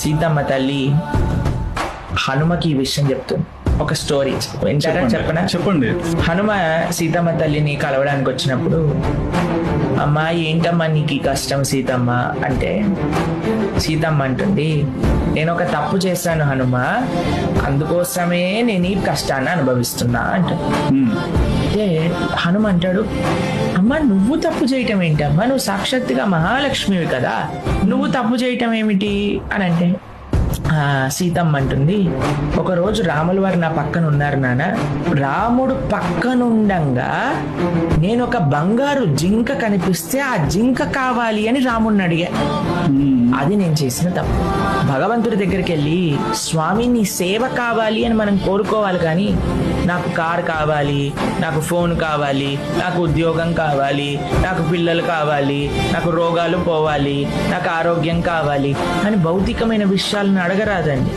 సీతమ్మ తల్లి హనుమకి ఈ విషయం చెప్తుంది. ఒక స్టోరీ వింటారా? చెప్పండి. హనుమ సీతమ్మ తల్లిని కలవడానికి వచ్చినప్పుడు, అమ్మా ఏంటమ్మా నీకు ఈ కష్టం సీతమ్మ అంటే, సీతమ్మ అంటుంది, నేను ఒక తప్పు చేశాను హనుమ, అందుకోసమే నేను ఈ కష్టాన్ని అనుభవిస్తున్నా అంట. అంటే హనుమ అంటాడు, అమ్మా నువ్వు తప్పు చేయటం ఏంటమ్మా, నువ్వు సాక్షాత్తుగా మహాలక్ష్మివి కదా, నువ్వు తప్పు చేయటం ఏమిటి అని అంటే, సీతమ్మ అంటుంది, ఒకరోజు రాముల వారు నా పక్కన ఉన్నారు నాన్న, రాముడు పక్కనుండంగా నేను ఒక బంగారు జింక కనిపిస్తే ఆ జింక కావాలి అని రాముడిని అడిగా. అది నేను చేసిన తప్పు. భగవంతుడి దగ్గరికి వెళ్ళి, స్వామి నీ సేవ కావాలి అని మనం కోరుకోవాలి, కానీ నాకు కార్ కావాలి, నాకు ఫోన్ కావాలి, నాకు ఉద్యోగం కావాలి, నాకు పిల్లలు కావాలి, నాకు రోగాలు పోవాలి, నాకు ఆరోగ్యం కావాలి అని భౌతికమైన విషయాలను అడగరాదండి.